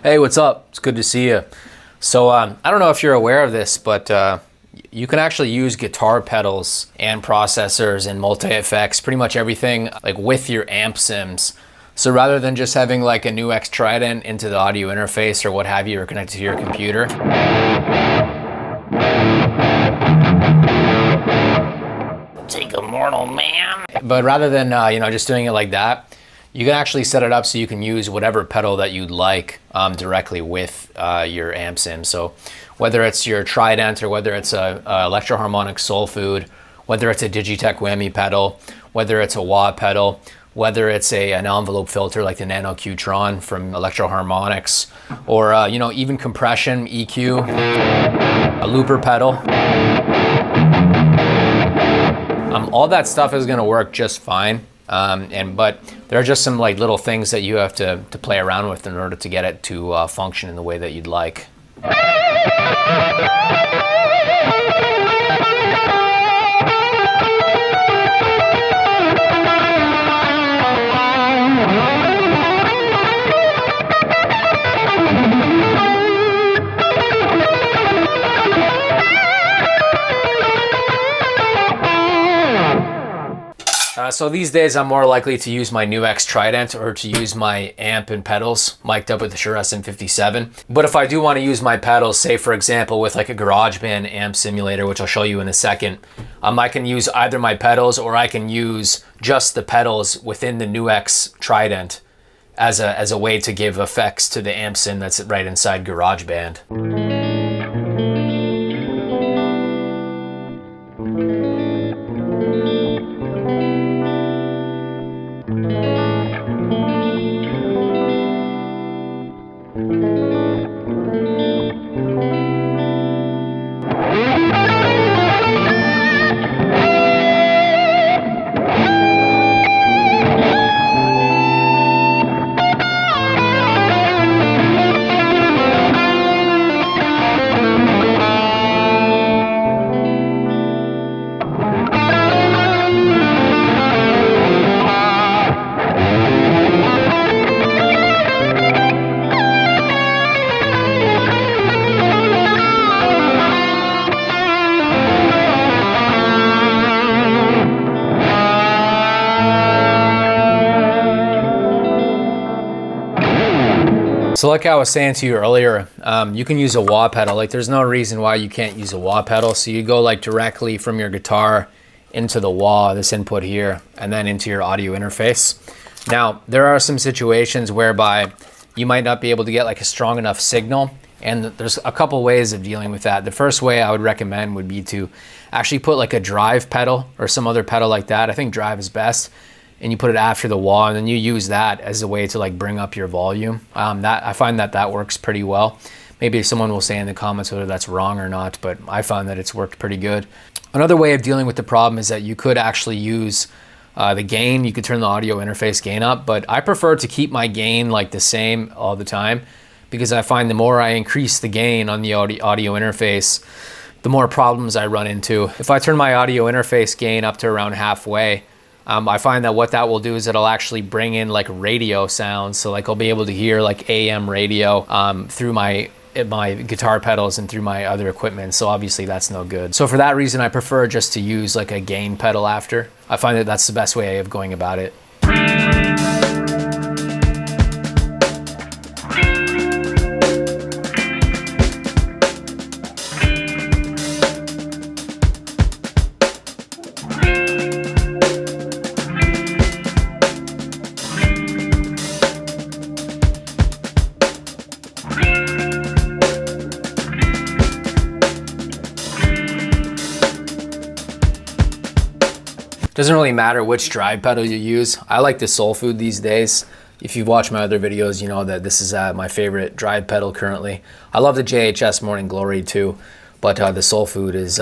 Hey, what's up? It's good to see you. So I don't know if you're aware of this, but you can actually use guitar pedals and processors and multi-effects, pretty much everything, like with your amp sims. So rather than just having like a NUX Trident into the audio interface or what have you, or connected to your computer. Take a mortal man. But rather than just doing it like that, you can actually set it up so you can use whatever pedal that you'd like directly with your amp sim. So whether it's your Trident or whether it's a Electro-Harmonic Soul Food, whether it's a Digitech whammy pedal, whether it's a wah pedal, whether it's an envelope filter like the Nano Q-Tron from Electro-Harmonics, or even compression, EQ, a looper pedal. All that stuff is gonna work just fine. But there are just some like little things that you have to play around with in order to get it to function in the way that you'd like. So these days I'm more likely to use my NUX Trident or to use my amp and pedals mic'd up with the Shure SM57. But if I do want to use my pedals, say for example with like a GarageBand amp simulator, which I'll show you in a second, I can use either my pedals or I can use just the pedals within the NUX Trident as a way to give effects to the amp sim that's right inside GarageBand. So like I was saying to you earlier, you can use a wah pedal. Like there's no reason why you can't use a wah pedal. So you go like directly from your guitar into the wah, this input here, and then into your audio interface. Now, there are some situations whereby you might not be able to get like a strong enough signal, and there's a couple ways of dealing with that. The first way I would recommend would be to actually put like a drive pedal or some other pedal like that. I think drive is best. And you put it after the wah, and then you use that as a way to like bring up your volume. I find that works pretty well. Maybe someone will say in the comments whether that's wrong or not, but I found that it's worked pretty good. Another way of dealing with the problem is that you could actually use the gain. You could turn the audio interface gain up, but I prefer to keep my gain like the same all the time, because I find the more I increase the gain on the audio interface, the more problems I run into. If I turn my audio interface gain up to around halfway, I find that what that will do is it'll actually bring in like radio sounds. So like I'll be able to hear like AM radio through my guitar pedals and through my other equipment. So obviously that's no good. So for that reason, I prefer just to use like a gain pedal after. I find that that's the best way of going about it. Doesn't really matter which drive pedal you use. I like the Soul Food these days. If you've watched my other videos, you know that this is my favorite drive pedal currently. I love the JHS Morning Glory too, but the soul food is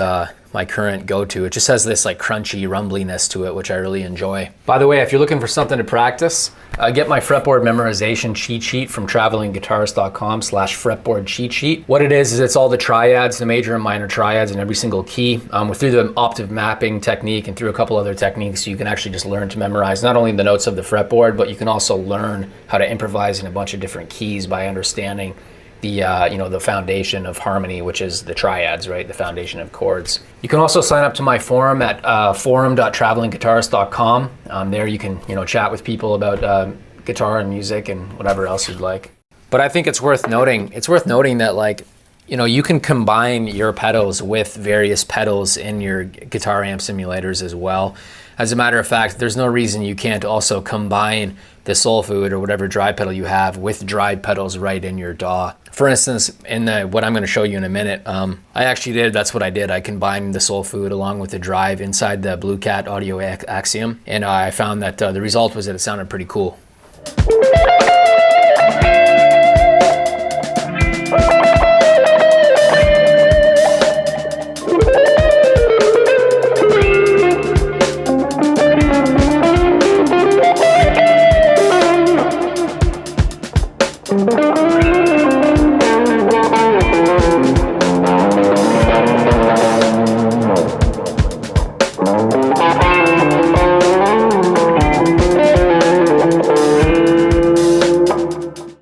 my current go-to. It just has this like crunchy rumbliness to it, which I really enjoy. By the way, if you're looking for something to practice, get my fretboard memorization cheat sheet from travelingguitarist.com/fretboard cheat sheet. What it is it's all the triads, the major and minor triads in every single key. Through the octave mapping technique and through a couple other techniques, you can actually just learn to memorize not only the notes of the fretboard, but you can also learn how to improvise in a bunch of different keys by understanding the the foundation of harmony, which is the triads, right? The foundation of chords. You can also sign up to my forum at forum.travelingguitarist.com. There you can chat with people about guitar and music and whatever else you'd like. But I think it's worth noting. It's worth noting that you can combine your pedals with various pedals in your guitar amp simulators as well. As a matter of fact, there's no reason you can't also combine the soul food or whatever drive pedal you have with drive pedals right in your DAW. For instance, in what I'm going to show you in a minute, that's what I did. I combined the soul food along with the drive inside the Blue Cat Audio Axiom, and I found that the result was that it sounded pretty cool.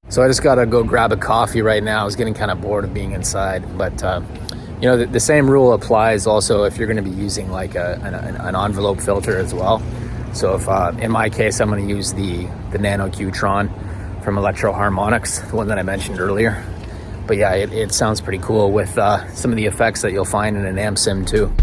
So I just gotta go grab a coffee right now. I was getting kind of bored of being inside, but the same rule applies also if you're gonna be using like an envelope filter as well. So if in my case, I'm gonna use the Nano Qtron from Electro Harmonics, the one that I mentioned earlier. But yeah, it sounds pretty cool with some of the effects that you'll find in an amp sim too.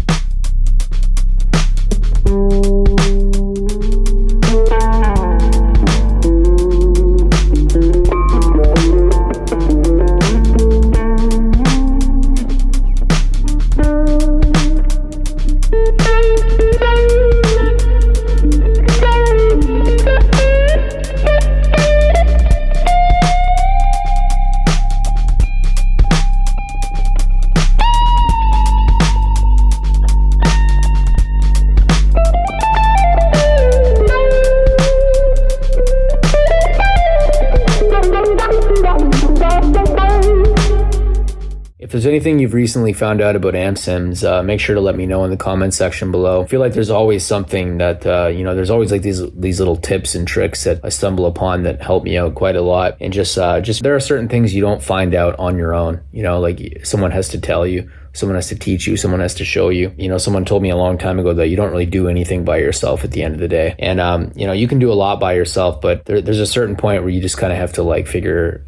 If there's anything you've recently found out about amp sims, make sure to let me know in the comments section below. I feel like there's always something that, there's always like these little tips and tricks that I stumble upon that help me out quite a lot. And just there are certain things you don't find out on your own. Like someone has to tell you, someone has to teach you, someone has to show you. Someone told me a long time ago that you don't really do anything by yourself at the end of the day. And, you can do a lot by yourself, but there's a certain point where you just kind of have to like figure,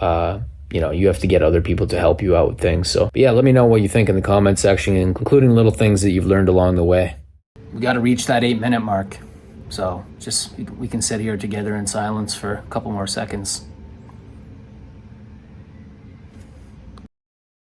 you have to get other people to help you out with things. So, but yeah, let me know what you think in the comment section, including little things that you've learned along the way. We got to reach that 8-minute mark. So we can sit here together in silence for a couple more seconds.